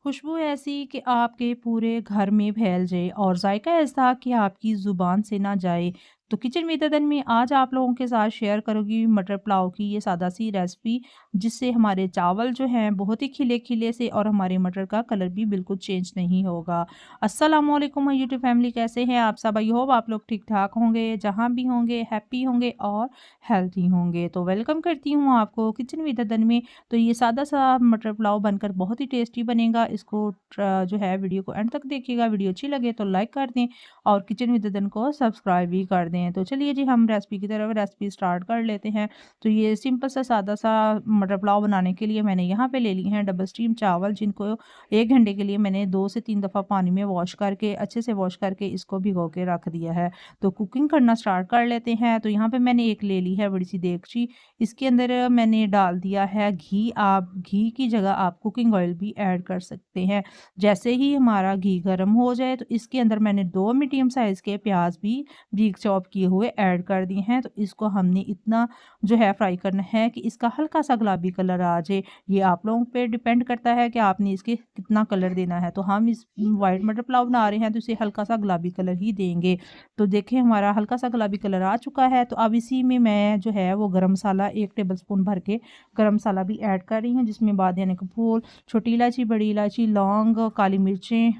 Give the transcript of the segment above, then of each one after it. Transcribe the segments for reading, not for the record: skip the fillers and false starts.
खुशबू ऐसी कि आपके पूरे घर में फैल जाए और जायका ऐसा कि आपकी ज़ुबान से ना जाए। तो किचन विद अदन में आज आप लोगों के साथ शेयर करूँगी मटर पुलाव की ये सादा सी रेसिपी, जिससे हमारे चावल जो हैं बहुत ही खिले-खिले से और हमारे मटर का कलर भी बिल्कुल चेंज नहीं होगा। अस्सलामु अलैकुम माय यूट्यूब फैमिली, कैसे हैं आप सब? आई होप आप लोग ठीक-ठाक होंगे, जहाँ भी होंगे हैप्पी होंगे और हेल्थी होंगे। तो वेलकम करती हूँ आपको किचन विद अदन में। तो ये सादा-सा मटर पुलाव बनकर बहुत ही टेस्टी बनेगा। इसको जो है वीडियो को एंड तक देखिएगा। वीडियो अच्छी लगे तो लाइक कर दें और किचन विद अदन को सब्सक्राइब भी कर दें। तो चलिए जी, हम रेसिपी की तरफ रेसिपी स्टार्ट कर लेते हैं। तो ये सिंपल सा सादा-सा मटर पुलाव बनाने के लिए मैंने यहाँ पे ले लिए हैं डबल स्टीम चावल, जिनको 1 घंटे के लिए मैंने 2 से 3 दफ़ा पानी में वॉश करके अच्छे से वॉश करके इसको भिगो के रख दिया है। तो कुकिंग करना स्टार्ट कर लेते हैं। तो यहाँ पे मैंने एक ले ली है बड़ी सी देगची। इसके अंदर मैंने डाल दिया है घी। आप घी की जगह आप कुकिंग ऑयल भी ऐड कर सकते हैं। जैसे ही हमारा घी गर्म हो जाए तो इसके अंदर मैंने 2 मीडियम साइज़ के प्याज भी बारीक चॉप किए हुए ऐड कर दिए हैं। तो इसको हमने इतना जो है फ्राई करना है कि इसका हल्का-सा गुलाबी कलर आ जाए। ये आप लोगों पे डिपेंड करता है कि आपने इसके कितना कलर देना है। तो हम इस व्हाइट मटर पुलाव बना रहे हैं तो इसे हल्का-सा गुलाबी कलर ही देंगे। तो देखिए हमारा हल्का-सा गुलाबी कलर आ चुका है। तो अब इसी में मैं जो है वो गरम मसाला 1 टेबलस्पून भर के गरम मसाला भी ऐड कर रही हूँ, जिसमें बादियान का फूल, छोटी इलायची, बड़ी इलायची, लौंग, काली मिर्चें,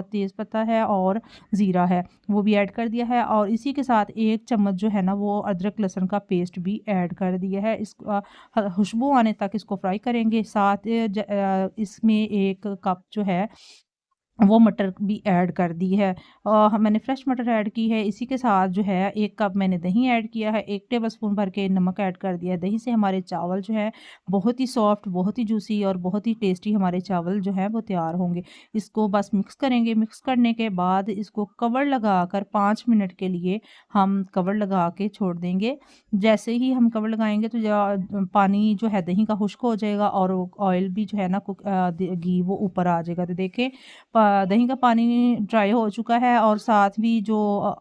तेज़ पत्ता है और ज़ीरा है, वो भी ऐड कर दिया है। और इसी के साथ 1 चम्मच जो है ना वो अदरक लहसुन का पेस्ट भी ऐड कर दिया है। खुशबू आने तक इसको फ्राई करेंगे। साथ इसमें 1 कप जो है वो मटर भी ऐड कर दी है। मैंने फ्रेश मटर ऐड की है। इसी के साथ जो है 1 कप मैंने दही ऐड किया है, 1 टेबलस्पून भर के नमक ऐड कर दिया है। दही से हमारे चावल जो है बहुत ही सॉफ्ट, बहुत ही जूसी और बहुत ही टेस्टी हमारे चावल जो हैं वो तैयार होंगे। इसको बस मिक्स करेंगे। मिक्स करने के बाद इसको कवर लगाकर 5 मिनट के लिए हम कवर लगा के छोड़ देंगे। जैसे ही हम कवर लगाएँगे तो पानी जो है दही का खुश्क हो जाएगा और ऑयल भी जो है ना घी वो ऊपर आ जाएगा। तो देखें दही का पानी ड्राई हो चुका है और साथ भी जो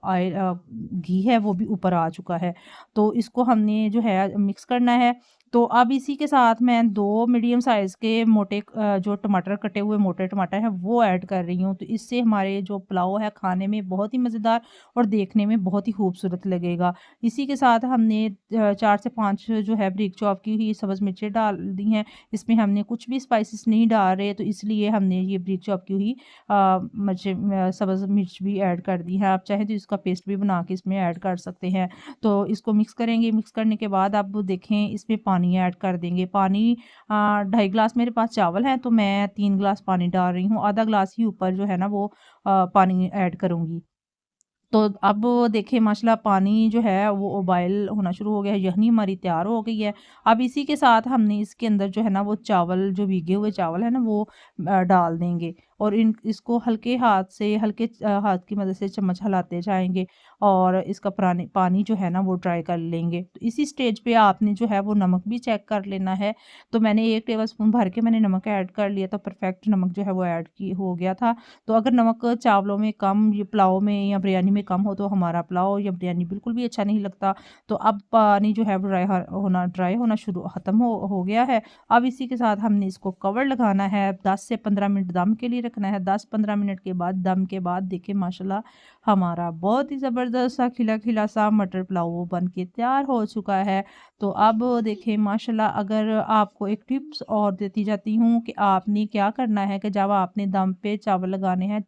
घी है वो भी ऊपर आ चुका है। तो इसको हमने जो है मिक्स करना है। तो अब इसी के साथ मैं 2 मीडियम साइज़ के मोटे जो टमाटर कटे हुए मोटे टमाटर हैं वो ऐड कर रही हूँ। तो इससे हमारे जो पुलाव है खाने में बहुत ही मज़ेदार और देखने में बहुत ही खूबसूरत लगेगा। इसी के साथ हमने 4 से 5 जो है बारीक चॉप की हुई सब्ज़ मिर्चें डाल दी हैं। इसमें हमने कुछ भी स्पाइसेस नहीं डाल रहे, तो इसलिए हमने ये बारीक चॉप की हुई सब्ज़ मिर्च भी ऐड कर दी है। आप चाहें तो इसका पेस्ट भी बना के इसमें ऐड कर सकते हैं। तो इसको मिक्स करेंगे। मिक्स करने के बाद आप देखें इसमें पानी ऐड कर देंगे। पानी 2.5 ग्लास मेरे पास चावल हैं तो मैं 3 ग्लास पानी डाल रही हूँ। आधा ग्लास ही ऊपर जो है ना वो पानी ऐड करूँगी। तो अब देखिए माशाल्लाह पानी जो है वो उबाइल होना शुरू हो गया है, यखनी हमारी तैयार हो गई है। अब इसी के साथ हमने इसके अंदर जो है ना वो चावल, जो भीगे हुए चावल है ना वो डाल देंगे और इसको हल्के हाथ से, हल्के हाथ की मदद से चम्मच हिलाते जाएँगे और इसका पानी जो है ना वो ड्राई कर लेंगे। तो इसी स्टेज पे आपने जो है वो नमक भी चेक कर लेना है। तो मैंने 1 टेबलस्पून भर के मैंने नमक ऐड कर लिया, तो परफेक्ट नमक जो है वो ऐड की हो गया था। तो अगर नमक चावलों में कम, ये पुलाव में या बिरयानी में कम हो तो हमारा पुलाव या बिरयानी बिल्कुल भी अच्छा नहीं लगता। तो अब पानी जो है वो ड्राई होना शुरू ख़त्म हो गया है। अब इसी के साथ हमने इसको कवर लगाना है, 10 से 15 मिनट दम के लिए रखना है। 10-15 मिनट के बाद दम के बाद देखिए माशाल्लाह हमारा बहुत ही ज़बरदस्त सा खिला-खिला सा मटर पुलाव वो बन के तैयार हो चुका है। तो अब देखें माशाल्लाह, अगर आपको एक टिप्स और देती जाती हूँ कि आपने क्या करना है कि जब आपने दम पे चावल लगाने हैं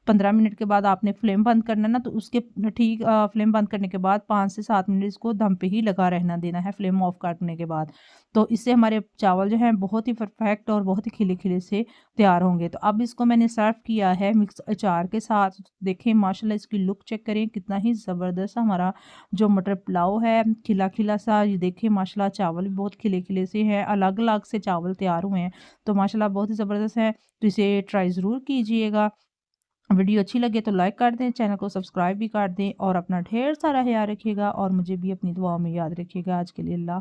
15 मिनट के बाद आपने फ्लेम बंद करना है ना, तो उसके ठीक फ्लेम बंद करने के बाद 5 से 7 मिनट इसको दम पे ही लगा रहना देना है फ्लेम ऑफ करने के बाद। तो इससे हमारे चावल जो हैं बहुत ही परफेक्ट और बहुत ही खिले-खिले से तैयार होंगे। तो अब इसको मैंने सर्व किया है मिक्स अचार के साथ। देखें माशाल्लाह इसकी लुक चेक करें कितना ही ज़बरदस्त हमारा जो मटर पुलाव है खिला-खिला सा। ये देखिए माशाल्लाह चावल भी बहुत खिले-खिले से हैं, अलग-अलग से चावल तैयार हुए हैं। तो माशाल्लाह बहुत ही ज़बरदस्त है। तो इसे ट्राई ज़रूर कीजिएगा। वीडियो अच्छी लगे तो लाइक कर दें, चैनल को सब्सक्राइब भी कर दें और अपना ढेर सारा ख्याल रखिएगा और मुझे भी अपनी दुआओं में याद रखिएगा। आज के लिए अल्लाह